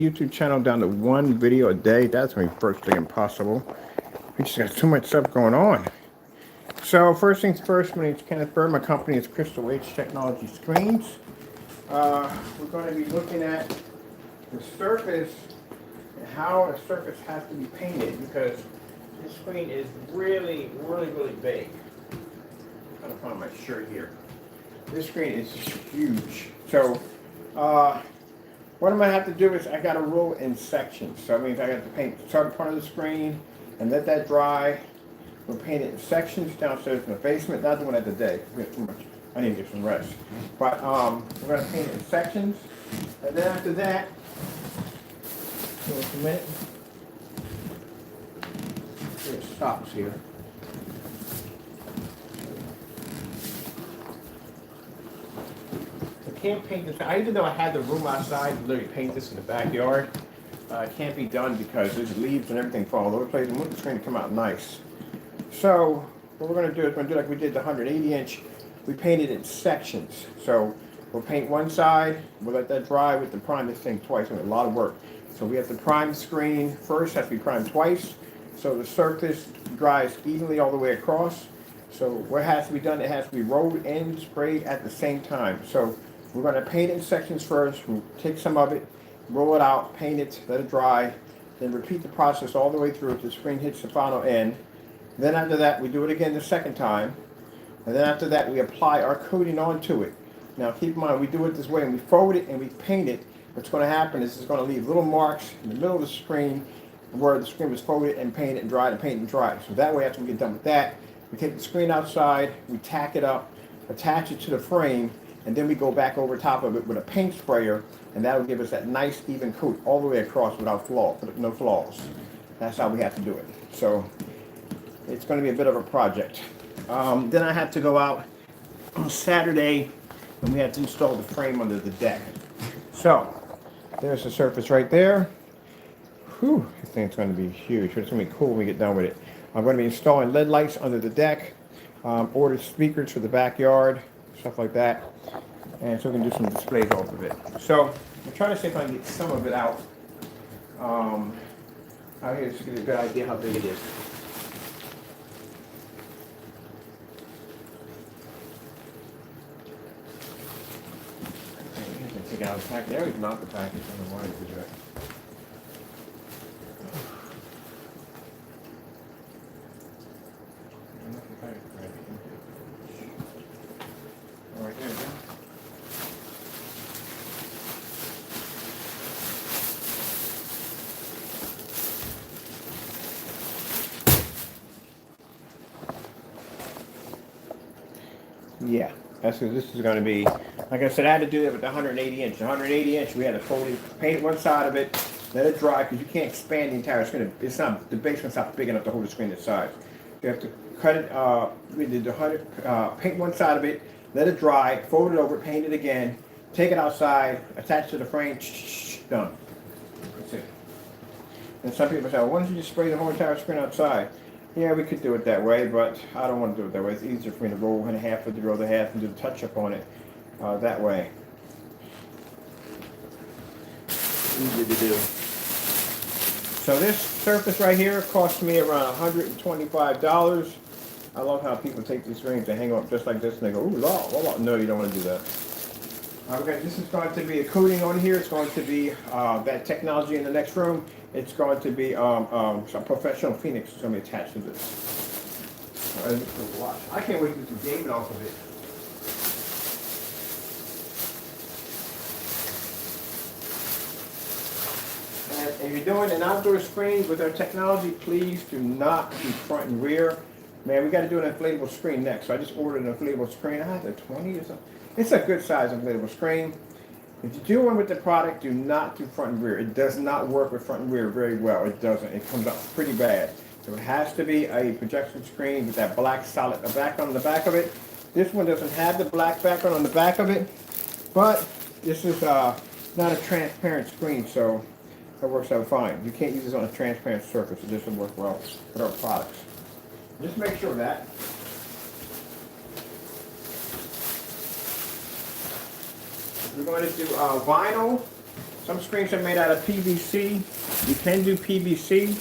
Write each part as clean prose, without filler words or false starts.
YouTube channel down to one video a day. That's going to be virtually impossible. We just got too much stuff going on. So first things first, my name is Kenneth Bird. My company is Crystal H Technology Screens. We're going to be looking at the surface and how a surface has to be painted because this screen is really big. I'm trying to find my shirt here. This screen is huge. So what I'm going to have to do is I got to roll in sections. So that means I got to paint the southern part of the screen and let that dry. We'll paint it in sections downstairs in the basement. Not doing that today. We have too much. I need to get some rest. But we're going to paint it in sections. And then after that, give us a minute. It stops here. I can't paint this. Even though I had the room outside to literally paint this in the backyard, it can't be done because there's leaves and everything fall all over the place. I want the screen to come out nice. So what we're going to do is we're going to do like we did the 180 inch. We painted it in sections. So we'll paint one side. We'll let that dry with the prime this thing twice. It's a lot of work. So we have to prime the screen first. Has to be primed twice. So the surface dries evenly all the way across. So what has to be done? It has to be rolled and sprayed at the same time. So we're going to paint it in sections first. We'll take some of it, roll it out, paint it, let it dry, then repeat the process all the way through until the screen hits the final end. Then after that, we do it again the second time. And then after that, we apply our coating onto it. Now keep in mind, we do it this way and we fold it and we paint it. What's going to happen is it's going to leave little marks in the middle of the screen where the screen was folded and painted and dried and painted and dried. So that way, after we get done with that, we take the screen outside, we tack it up, attach it to the frame, and then we go back over top of it with a paint sprayer, and that will give us that nice even coat all the way across without no flaws. That's how we have to do it. So it's going to be a bit of a project. Then I have to go out on Saturday, and we have to install the frame under the deck. So there's the surface right there. Whew, I think it's going to be huge. It's going to be cool when we get done with it. I'm going to be installing LED lights under the deck, ordered speakers for the backyard, stuff like that, and so we can do some displays off of it. So I'm trying to see if I can get some of it out. Out here just to get a good idea how big it is. Take out the package. There is not the package. I don't know why it did that. Right there, yeah. Yeah, this is going to be, like I said, I had to do that with the 180 inch. The 180 inch, we had to fold it, paint one side of it, let it dry, because you can't expand the entire screen. It's not, the basement's not big enough to hold the screen this size. You have to cut it, we did the 100, paint one side of it, let it dry, fold it over, paint it again, take it outside, attach to the frame, done. That's it. And some people say, well, why don't you just spray the whole entire screen outside? Yeah, we could do it that way, but I don't want to do it that way. It's easier for me to roll in half with the other half and do the touch-up on it that way. Easy to do. So this surface right here cost me around $125. I love how people take these screens and hang them up just like this and they go, ooh, la. No, you don't want to do that. Okay, this is going to be a coating on here. It's going to be that technology in the next room. It's going to be some professional Phoenix is going to be attached to this. I can't wait to do gaming off of it. And if you're doing an outdoor screen with our technology, please do not do front and rear. Man, we got to do an inflatable screen next. So I just ordered an inflatable screen. I had a 20 or something. It's a good size inflatable screen. If you do one with the product, do not do front and rear. It does not work with front and rear very well. It doesn't. It comes out pretty bad. So it has to be a projection screen with that black solid background on the back of it. This one doesn't have the black background on the back of it, but this is not a transparent screen, so it works out fine. You can't use this on a transparent surface. It doesn't work well with our products. Just make sure of that. We're going to do vinyl Some screens are made out of PVC. You can do PVC,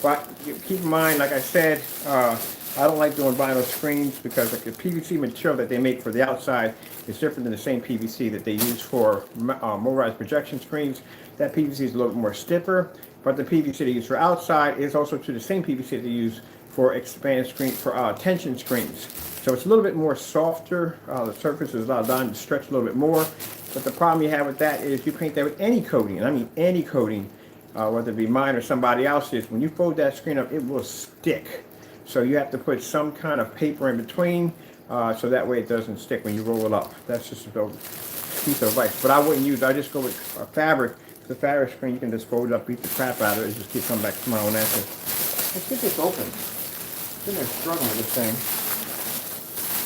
but keep in mind, like I said, I don't like doing vinyl screens because like the PVC material that they make for the outside is different than the same PVC that they use for motorized projection screens. That PVC is a little bit more stiffer, but the PVC they use for outside is also to the same PVC they use for expanded screen, for tension screens. So it's a little bit more softer. The surface is allowed to stretch a little bit more. But the problem you have with that is you paint that with any coating, and I mean any coating, whether it be mine or somebody else's. When you fold that screen up, it will stick. So you have to put some kind of paper in between, so that way it doesn't stick when you roll it up. That's just a piece of advice. But I wouldn't use, I just go with fabric. The fabric screen, you can just fold it up, beat the crap out of it, and just keep coming back tomorrow and after. Let's get this open. I've been there struggling with this thing.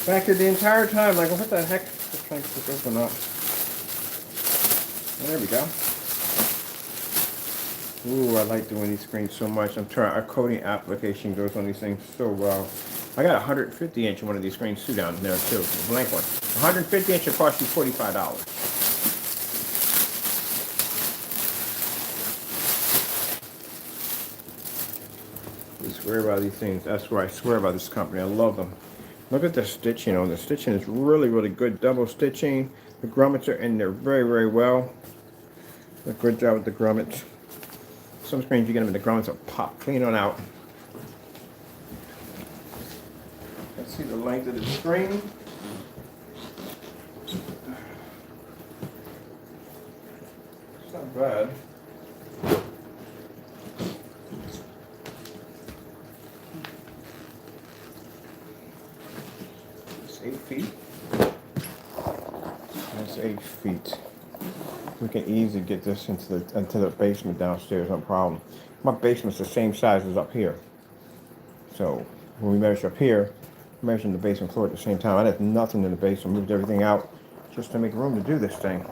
Back here the entire time, like, what the heck? Just trying to get this open up. There we go. Ooh, I like doing these screens so much. I'm trying, our coating application goes on these things so well. I got a 150 inch in one of these screens too down there too, the blank one. 150 inch will cost you $45. We swear by these things. That's where I swear by this company. I love them. Look at the stitching on the stitching is really, really good. Double stitching. The grommets are in there very, very well. A good job with the grommets. Some screens you get them in the grommets will pop clean on out. Let's see the length of the screen. It's not bad. It's 8 feet. That's 8 feet. We can easily get this into the basement downstairs, no problem. My basement's the same size as up here. So when we measure up here, we're measuring the basement floor at the same time. I had nothing in the basement, moved everything out just to make room to do this thing.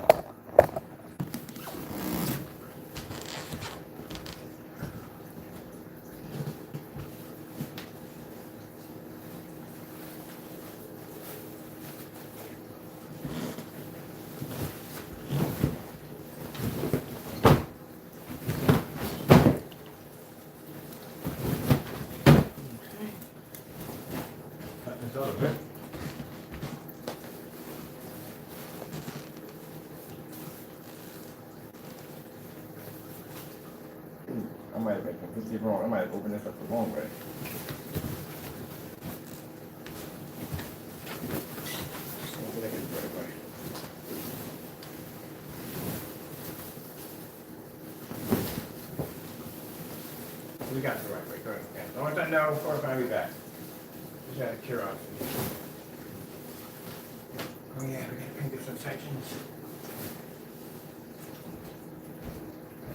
I might have been completely wrong. I might have opened this up the wrong way. We got it the right way. Go ahead. Okay. Once I know, or if I'll be back. Just out of curiosity. Oh yeah, we gotta paint some sections.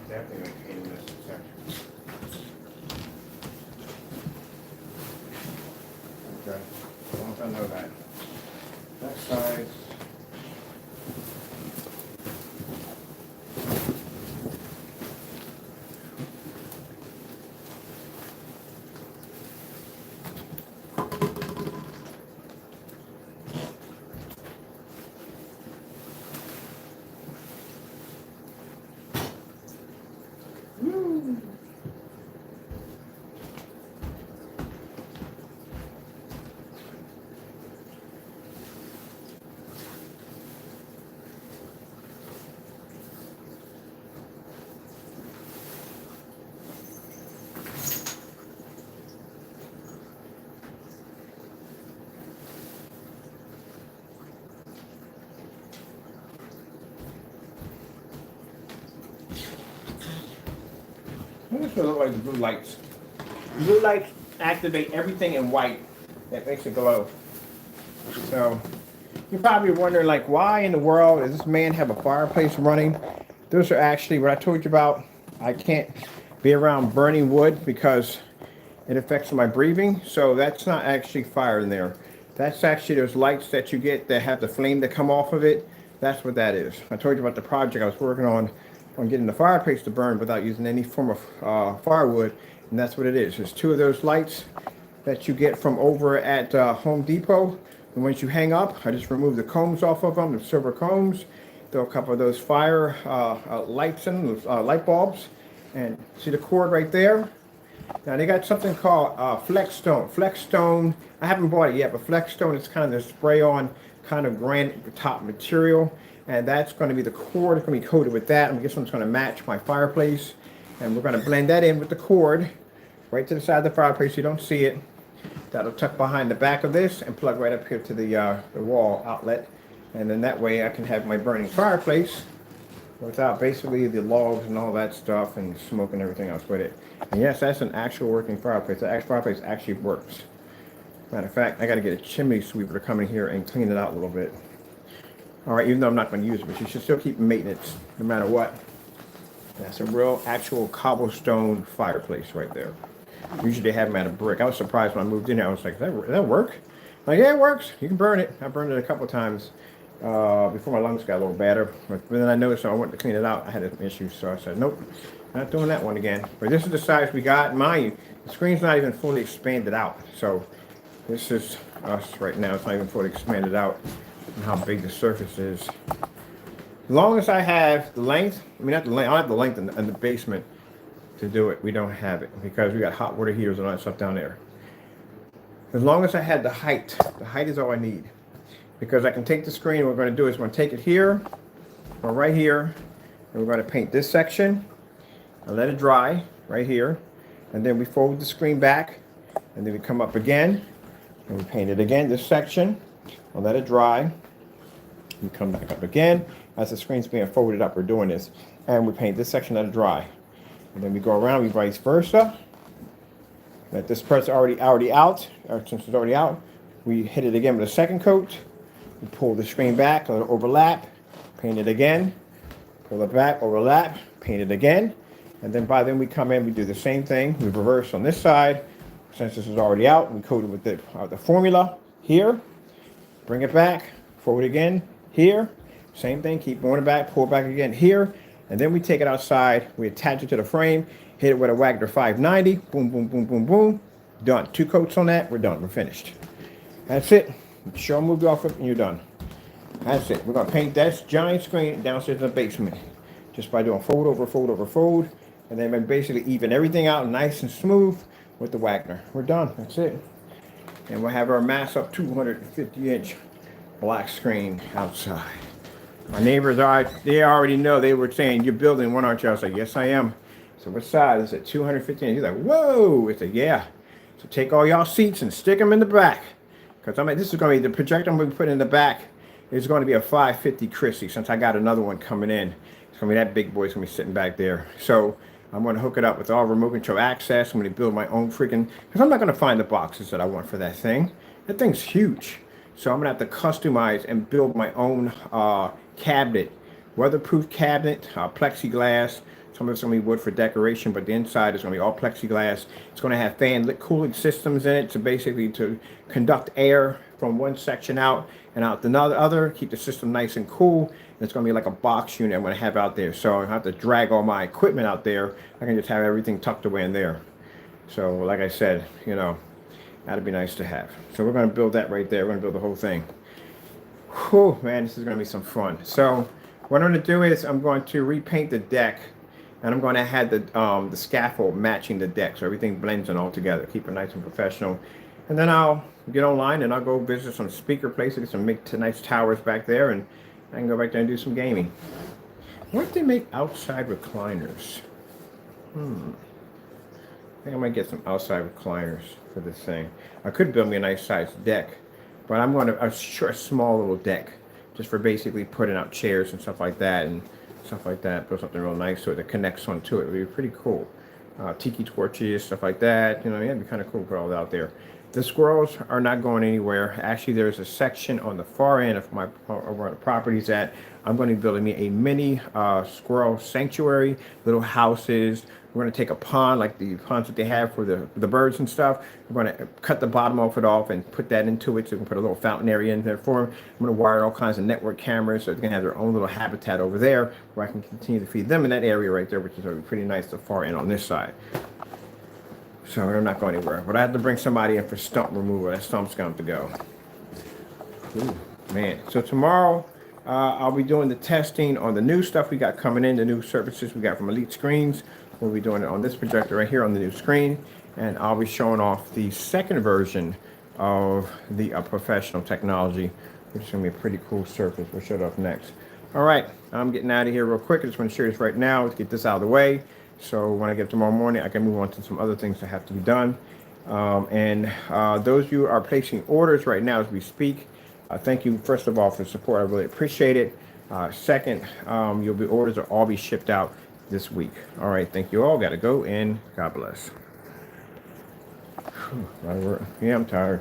Definitely painting this section. Okay, once I know that. That side. This is what it looks like the blue lights. Blue lights activate everything in white that makes it glow. So you're probably wondering, like, why in the world does this man have a fireplace running? Those are actually what I told you about. I can't be around burning wood because it affects my breathing. So that's not actually fire in there. That's actually those lights that you get that have the flame that come off of it. That's what that is. I told you about the project I was working on getting the fireplace to burn without using any form of firewood, and that's what it is. There's two of those lights that you get from over at Home Depot, and once you hang up, I just remove the combs off of them, the silver combs, throw a couple of those fire lights in, those light bulbs, and see the cord right there. Now they got something called Flex Stone. Flex Stone, I haven't bought it yet, but Flex Stone is kind of the spray-on kind of granite top material, and that's going to be the cord. It's going to be coated with that. I guess it's going to match my fireplace, and we're going to blend that in with the cord right to the side of the fireplace so you don't see it. That'll tuck behind the back of this and plug right up here to the wall outlet, and then that way I can have my burning fireplace without basically the logs and all that stuff and smoke and everything else with it. And yes, that's an actual working fireplace. The fireplace actually works. Matter of fact, I got to get a chimney sweeper to come in here and clean it out a little bit. All right, even though I'm not going to use it, but you should still keep maintenance no matter what. That's a real actual cobblestone fireplace right there. Usually they have them out of brick. I was surprised when I moved in here. I was like, does that work? I'm like, yeah, it works. You can burn it. I burned it a couple times before my lungs got a little badder. But then I noticed when I went to clean it out, I had an issue. So I said, nope, not doing that one again. But this is the size we got. Mind you, the screen's not even fully expanded out. So this is us right now. It's not even fully expanded out and how big the surface is. As long as I have the length, I mean, not the length, I don't have the length in the basement to do it. We don't have it because we got hot water heaters and all that stuff down there. As long as I had the height is all I need. Because I can take the screen, what we're going to do is we're going to take it here, or right here, and we're going to paint this section, and let it dry, right here, and then we fold the screen back, and then we come up again, and we paint it again, this section, and let it dry, we come back up again, as the screen's being folded up, we're doing this, and we paint this section, let it dry, and then we go around, we vice versa, let this part's already out, or since it's already out, we hit it again with a second coat, we pull the screen back, let it overlap, paint it again, pull it back, overlap, paint it again, and then by then we come in, we do the same thing, we reverse on this side, since this is already out, we coat it with the formula here, bring it back, forward again, here, same thing, keep going back, pull it back again here, and then we take it outside, we attach it to the frame, hit it with a Wagner 590, boom, boom, boom, boom, boom, done. 2 coats on that, we're done, we're finished. That's it. Show them move off it and you're done. That's it. We're going to paint that giant screen downstairs in the basement. Just by doing fold over, fold over, fold. And then basically even everything out nice and smooth with the Wagner. We're done. That's it. And we'll have our mass up 250-inch black screen outside. My neighbors they already know. They were saying, you're building one, aren't you? I was like, yes, I am. So what size? Is it 250 inch? He's like, whoa. I said, yeah. So take all y'all seats and stick them in the back. Because I mean, this is going to be the projector I'm going to put in the back is going to be a 550 Chrissy since I got another one coming in. It's going to be that big boy. It's going to be sitting back there. So I'm going to hook it up with all remote control access. I'm going to build my own freaking, because I'm not going to find the boxes that I want for that thing. That thing's huge. So I'm going to have to customize and build my own cabinet, weatherproof cabinet, plexiglass. Some of it's going to be wood for decoration, but the inside is going to be all plexiglass. It's going to have fan cooling systems in it to basically to conduct air from one section out and out the other, keep the system nice and cool. And it's going to be like a box unit I'm going to have out there. So I don't have to drag all my equipment out there. I can just have everything tucked away in there. So like I said, you know, that'd be nice to have. So we're going to build that right there. We're going to build the whole thing. Whew, man, this is going to be some fun. So what I'm going to do is I'm going to repaint the deck. And I'm going to have the scaffold matching the deck, so everything blends in all together. Keep it nice and professional. And then I'll get online and I'll go visit some speaker places, get some nice towers back there, and I can go back there and do some gaming. What if they make outside recliners? I think I might get some outside recliners for this thing. I could build me a nice sized deck, but I'm going to a small little deck just for basically putting out chairs and stuff like that. And stuff like that, put something real nice so it that connects onto it. It would be pretty cool. Tiki torches, stuff like that. You know, yeah, it'd be kind of cool to put all that out there. The squirrels are not going anywhere. Actually, there's a section on the far end of where the property's at. I'm going to be building me a mini squirrel sanctuary, little houses. We're going to take a pond, like the ponds that they have for the birds and stuff. We're going to cut the bottom of it off and put that into it so we can put a little fountain area in there for them. I'm going to wire all kinds of network cameras so they can have their own little habitat over there where I can continue to feed them in that area right there, which is pretty nice, the far end on this side. So they're not going anywhere. But I have to bring somebody in for stump removal. That stump's going to go. Ooh, man. So tomorrow I'll be doing the testing on the new stuff we got coming in, the new services we got from Elite Screens. We'll be doing it on this projector right here on the new screen. And I'll be showing off the second version of the professional technology, which is going to be a pretty cool surface. We'll show it off next. All right, I'm getting out of here real quick. I just want to share this right now to get this out of the way. So when I get tomorrow morning, I can move on to some other things that have to be done. Those of you who are placing orders right now as we speak, thank you, first of all, for the support. I really appreciate it. Second, orders will all be shipped out this week. All right, thank you all. Got to go, and God bless. Yeah, I'm tired.